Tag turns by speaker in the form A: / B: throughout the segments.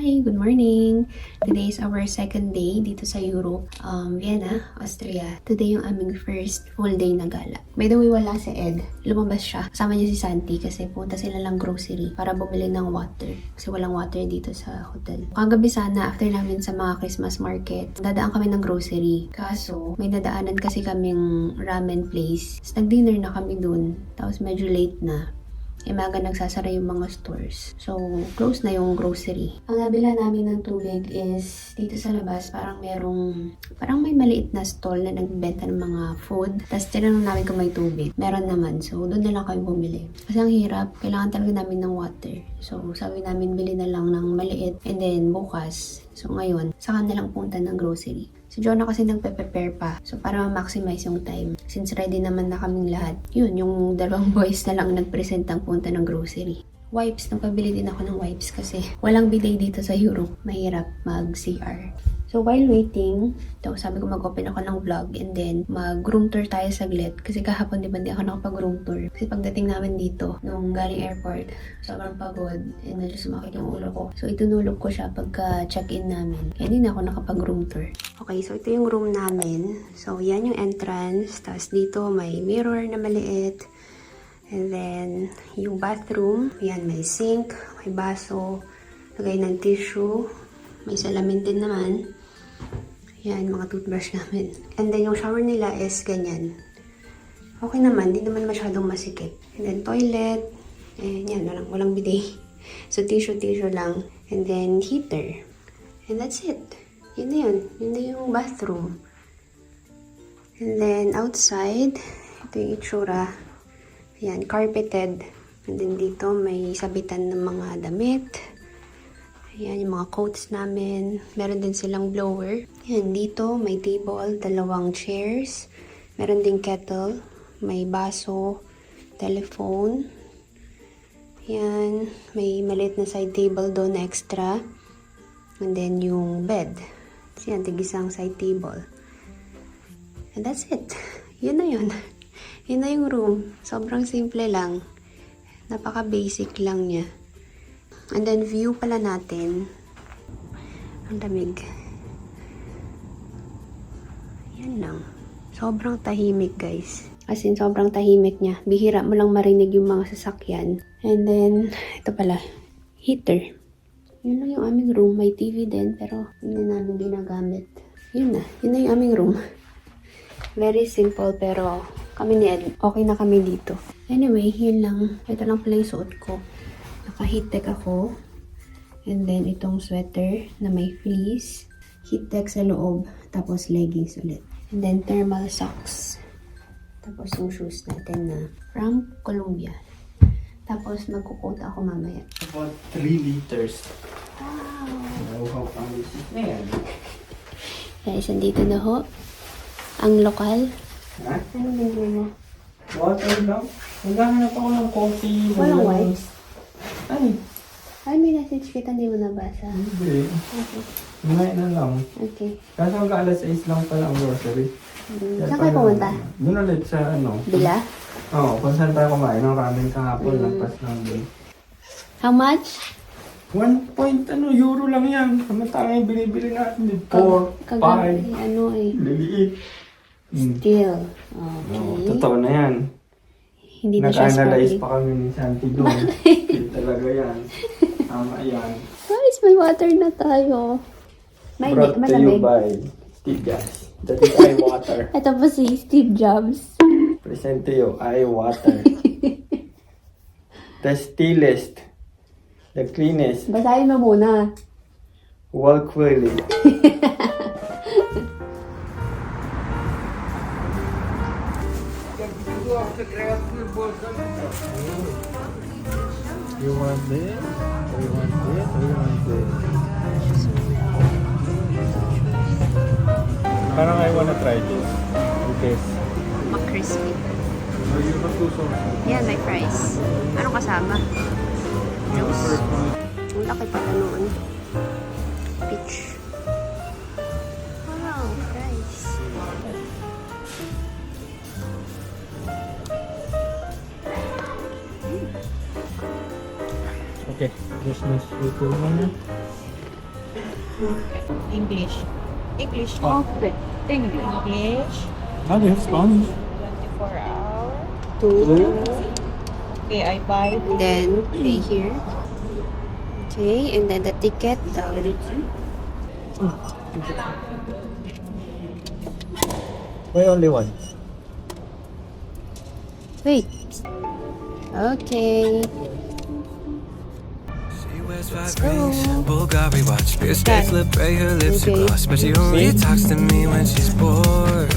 A: Hi! Good morning! Today is our second day dito sa Europe, Vienna, Austria. Today yung aming first full day na gala. By the way, wala si Ed. Lumabas siya. Kasama niya si Santi kasi punta sila lang grocery para bumili ng water. Kasi walang water dito sa hotel. Kagabi sana, after namin sa mga Christmas market, dadaan kami ng grocery. Kaso, may nadaanan kasi kaming ramen place. Tapos nag-dinner na kami dun. Tapos medyo late na. Imaga nagsasara yung mga stores. So, close na yung grocery. Ang nabila namin ng tubig is dito sa labas, parang may maliit na stall na nagbenta ng mga food. Tapos tinanong namin kung may tubig. Meron naman. So, doon na lang kami bumili. Kasi ang hirap, kailangan talaga namin ng water. So, sabi namin bili na lang ng maliit. And then, bukas. So, ngayon, saka na lang punta ng grocery. Si Jonah kasi nagpe-prepare pa. So, para ma-maximize yung time. Since ready naman na kaming lahat. Yun, yung dalawang boys na lang nag-present ang punta ng grocery. Wipes. Nagpabili din ako ng wipes kasi walang bidet dito sa Europe. Mahirap mag-CR. So, while waiting, sabi ko mag-open ako ng vlog and then mag-room tour tayo saglit. Kasi kahapon, di ba, hindi ako nakapag-room tour. Kasi pagdating namin dito, nung galing airport, sobrang pagod and medyo sumakit yung ulo ko. So, itunulog ko siya pagka check-in namin. Kaya hindi na ako nakapag-room tour. Okay, so ito yung room namin. So, yan yung entrance. Tapos dito, may mirror na maliit. And then, yung bathroom. Yan, may sink, may baso, lagay ng tissue. May salamin din naman. Yan, mga toothbrush namin. And then, yung shower nila is ganyan. Okay naman, di naman masyadong masikip. And then, toilet. And yan, walang bidet. So, tissue lang. And then, heater. And that's it. Yun na yun. Yun na yung bathroom. And then, outside, ito yung itsura. Yan, carpeted. And then, dito, may sabitan ng mga damit. Ayan, yung mga coats namin. Meron din silang blower. Ayan, dito may table, dalawang chairs. Meron ding kettle. May baso, telephone. Ayan, may maliit na side table doon na extra. And then yung bed. Ayan, tigisang side table. And that's it. Yun na yun. Yun na yung room. Sobrang simple lang. Napaka-basic lang niya. And then, view pala natin. Ang lamig. Yan lang. Sobrang tahimik, guys. As in, sobrang tahimik niya. Bihira mo lang marinig yung mga sasakyan. And then, ito pala. Heater. Yun lang yung aming room. May TV din, pero hindi na namin ginagamit. Yun na. Yun na yung aming room. Very simple, pero kami ni Ed, okay na kami dito. Anyway, yun lang. Ito lang pala yung suot ko. Naka-heat tech ako. And then, itong sweater na may fleece. Heat tech sa loob. Tapos, leggings ulit. And then, thermal socks. Tapos, yung shoes natin na from Colombia. Tapos, magkukota ako mamaya.
B: About 3 liters.
A: Wow!
B: How come this is there?
A: Guys, andito na ho. Ang lokal.
B: Ha?
A: Ano binili mo?
B: Water lang. Naghahanap ako ng coffee.
A: Walang wipes?
B: Ay,
A: may message kita, hindi mo nabasa.
B: hindi.
A: Okay.
B: Kumain na lang.
A: Okay.
B: Kaso mag-alas 6 lang pala ang grocery.
A: Saan kayo pumunta?
B: Doon ulit sa ano.
A: Bila?
B: Oo, kung saan tayo kumain ng ramen kahapon.
A: Mm.
B: Nagpas lang din.
A: How much?
B: 1 point euro lang yan. Kamatangay binibili natin. 4, 5.
A: Ano eh.
B: Liliit.
A: Still.
B: Oo,
A: Okay.
B: totoo na yan.
A: Hindi na siya
B: Nag-analyze
A: sparkling.
B: pa kami ni Santi doon. Hindi talaga yan. Tama yan.
A: Guys, may water na tayo. May
B: Brought to you
A: malamig.
B: by Steve Jobs. That is eye water.
A: Ito po si Steve Jobs.
B: Present to you, eye water. The stillest, the cleanest,
A: Basahin mo muna.
B: walk freely. You want this? Or you want this? Or you want this? Parang I wanna try this. This.
A: Ma-crispy.
B: Or you want to sauce?
A: Yan, may fries. Anong kasama? Juice. Ang laki pala noon. Peach. Wow, fries.
B: Okay, just nice little one.
C: English. English.
A: Okay.
C: English.
B: Ah, they have Spanish.
C: 24 hour.
A: 2.
C: Okay, I buy.
A: And then, pay here. Okay, and then the ticket.
B: Why only one?
A: Wait. Okay.
D: Let's go. Bulgari watch, pierce lip, spray her lips
A: Okay.
D: with gloss, but she only talks to me when she's bored.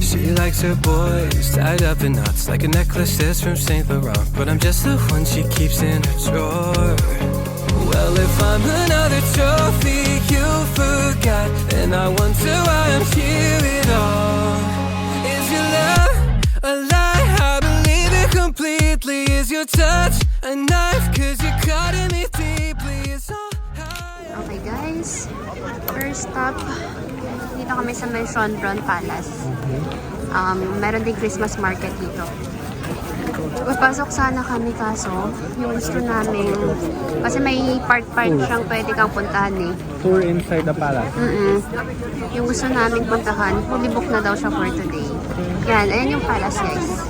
D: She likes her boys tied up in knots like a necklace that's from Saint Laurent, but I'm just the one she keeps in her drawer. Well, if I'm another trophy you forgot, then I wonder why I'm here at all. Is your love a lie? I believe it completely. Is your touch a knife? Cause you're cutting me deeply. It's all
A: Okay guys, first stop, dito kami sa Menchonbron Palace. Meron din Christmas market dito. Papasok sana kami kaso, yung gusto namin, kasi may part-part siyang pwede kang puntahan eh.
B: Tour inside the palace.
A: Yung gusto namin puntahan, fully book na daw siya for today. Yan, ayan yung palace guys.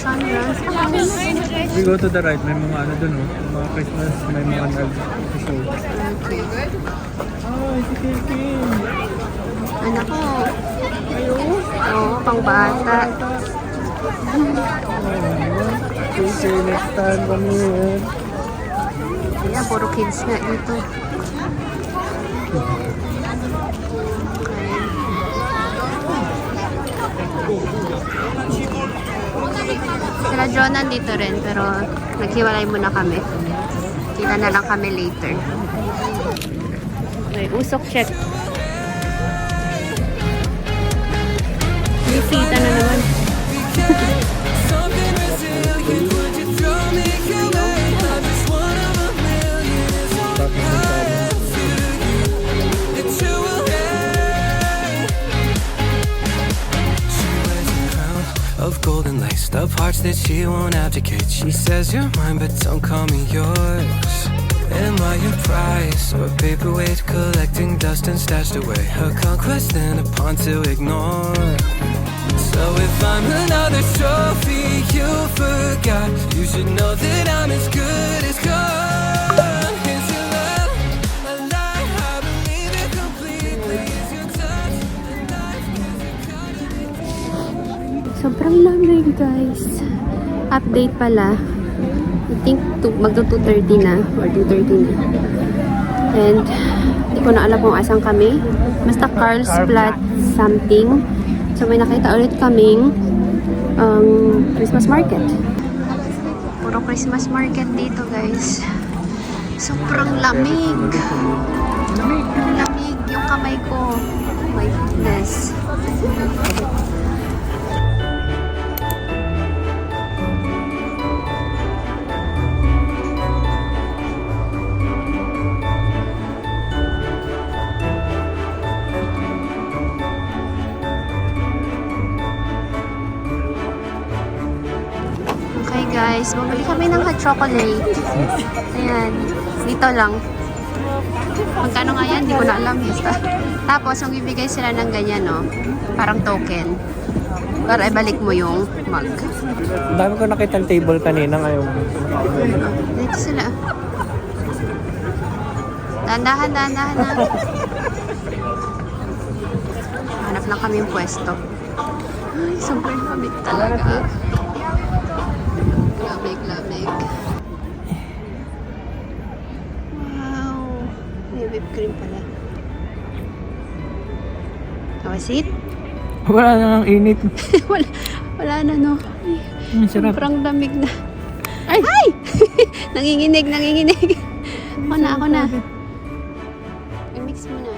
A: Menchonbron Palace.
B: We go to the right, may mga ano dun, oh. Mga Christmas, may mga nag-show.
A: Okay.
B: Oh, si Kim.
A: Anak ko. Oo, pang bata.
B: Okay, next time kami yan.
A: Ayan, puro kids nga dito. Sila John nandito rin, pero naghiwalay muna kami. Kita na lang kami later. Okay, usok check. May kita na naman.
D: something resilient. Would you throw me away? I'm just one of a million. It's all I have to you that you will hate. She wears a crown of golden lace, the parts that she won't abdicate. She says you're mine, but don't call me yours. Am I your prize or paperweight, collecting dust and stashed away? A conquest and a pawn to ignore. So if I'm another trophy you forgot, you should know that I'm as good as gone. Is your love a lie? I believe it completely. Is your touch a knife? 'Cause you're cutting me.
A: Sobrang lamig guys. Update pala. I think magto 2:30 na or 2:30 na. And hindi ko na alam kung asan kami. Basta Carlsbad something. So may nakita ulit kaming Christmas market. Puro Christmas market dito guys. Sobrang lamig. Lamig yung kamay ko. Oh my goodness. Okay guys, bumili kami ng hot chocolate. Ayan, dito lang. Magkano nga yan? Hindi ko na alam. Basta. Tapos, yung bibigay sila ng ganyan, no? Parang token. Para ibalik mo yung mug.
B: Ang dami ko nakita ang table kanina ngayon.
A: Dito sila. Dahan-dahan na. Hanap lang kami yung pwesto. Ay, sobrang lamig talaga. Lamig. Wow. May whipped cream pala. Was it?
B: Wala nang init.
A: wala na, no?
B: Ang sarap.
A: Sobrang lamig na. Ay! nanginginig. Ako na. I-mix mo na.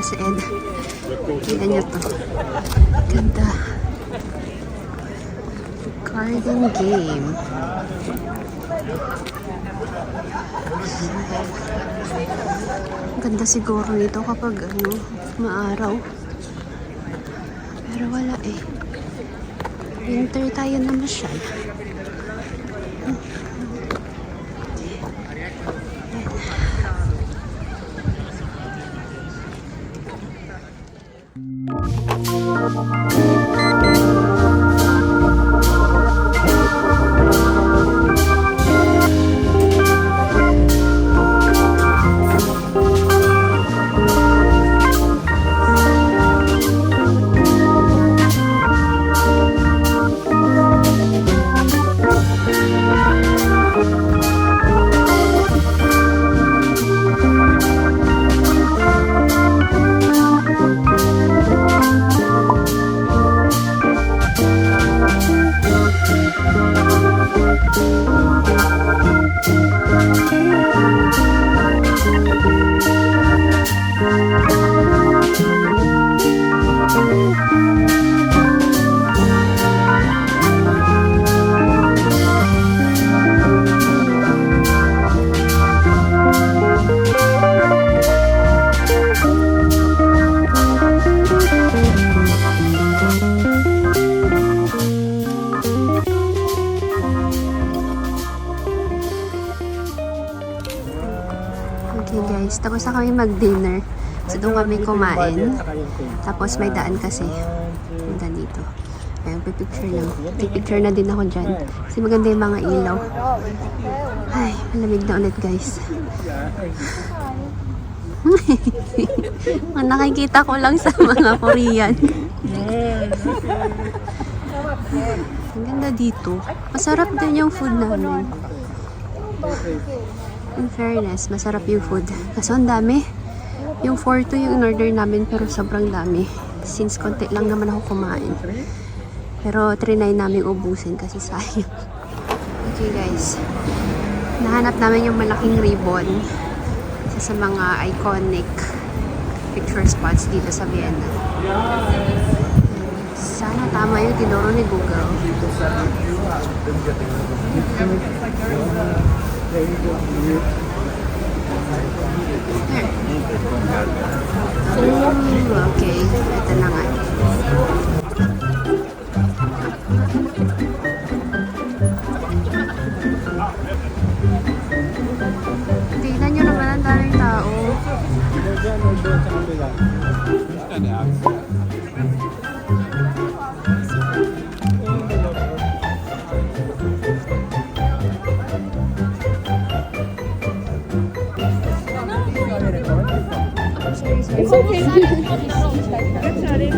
A: si Ed. Tingnan niyo to. Ganda. Garden game. Ganda siguro nito kapag maaraw. Pero wala eh. Winter tayo na masyal. Okay guys, tapos na kami mag-dinner. So doon kami kumain. Tapos may daan kasi. Punta dito. Ayun, pipicture lang. Pipicture na din ako dyan. Kasi maganda yung mga ilaw. Ay, malamig na ulit guys. Ang nakikita ko lang sa mga Korean. Ang ganda dito. Masarap din yung food namin. In fairness, masarap yung food. Kaso ang dami. Yung 4-2 yung in-order namin pero sobrang dami. Since konti lang naman ako kumain. Pero trinay namin ubusin kasi sayang. Okay guys. Nahanap namin yung malaking ribbon. Isa sa mga iconic picture spots dito sa Vienna. Sana tama yung tinuro ni Google. Okay, ito na nga. Tignan nyo naman ang daming tao.
C: It's okay. That's not it.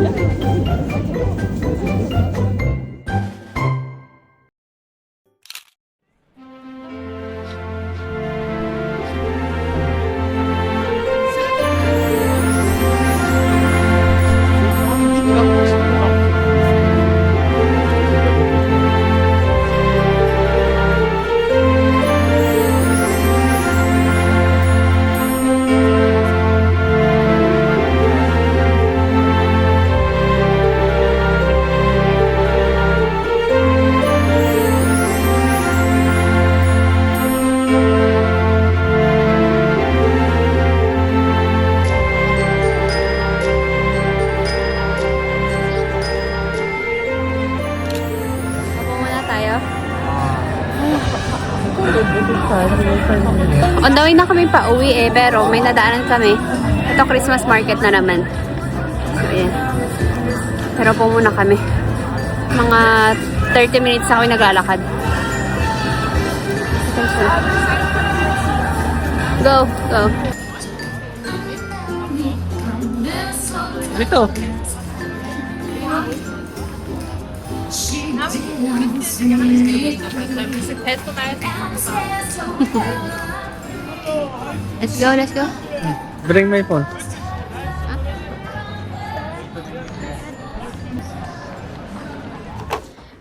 A: On the way na kami pa uwi eh, pero may nadaanan kami. Ito Christmas market na naman. So, yan. Pero po muna kami. Mga 30 minutes na kami naglalakad. Go, go.
B: Dito.
A: Let's go, let's go.
B: Bring my phone.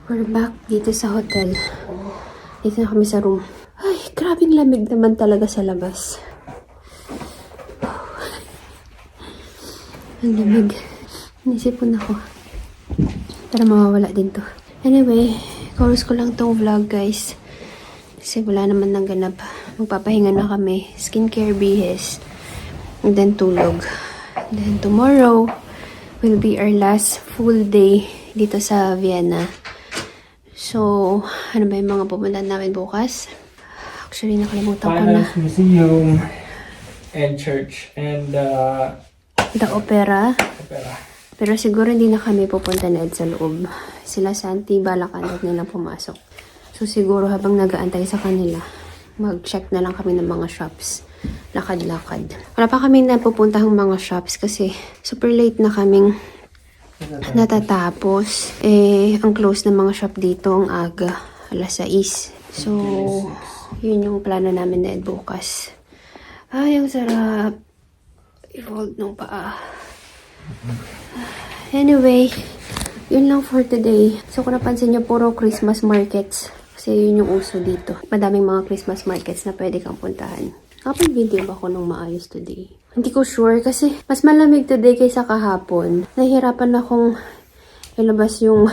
A: We're back dito sa hotel. Dito na kami sa room. Ay, grabing lamig naman talaga sa labas. Ang lamig. Nisipon ako. Para mawawala din to. Anyway, chorus ko lang tong vlog guys. Kasi wala naman nang ganap. Magpapahinga na kami. Skincare bihis. And then tulog. Then tomorrow will be our last full day dito sa Vienna. So, ano ba yung mga pupuntahan namin bukas? Actually, nakalimutan ko na.
B: Finance Museum and Church and
A: The Opera.
B: Opera.
A: Pero siguro hindi na kami pupunta na sa loob. Sila Santi, balakan at nilang pumasok. So siguro habang nag-aantay sa kanila, mag-check na lang kami ng mga shops. Lakad-lakad. Wala pa kami napupuntahang mga shops kasi super late na kaming natatapos. Ang close ng mga shop dito ang aga. Alas 6. So, yun yung plano namin na bukas. Ay, ang sarap. I-fold ng paa. Anyway, yun lang for today. So kung napansin nyo, puro Christmas markets. Kasi yun yung uso dito. Madaming mga Christmas markets na pwede kang puntahan. Kapag video ba ako ng maayos today? Hindi ko sure kasi mas malamig today kaysa kahapon. Nahihirapan akong ilabas yung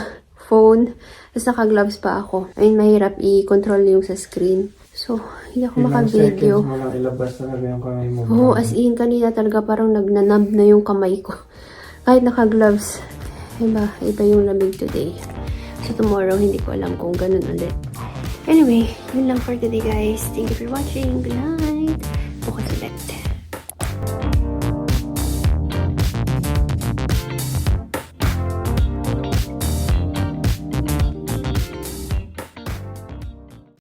A: phone. Tapos naka-gloves pa ako. Ayun, mahirap i-control yung sa screen. So, hindi ako maka-video.
B: Mo lang ilabas talaga yung kamay mo.
A: Oo, as in, kanina talaga parang nagnanab na yung kamay ko. Kahit naka-gloves. Iba yung lamig today. So, tomorrow, hindi ko alam kung ganun ulit. Anyway, yun lang for today, guys. Thank you for watching. Good night. Bukas ulit.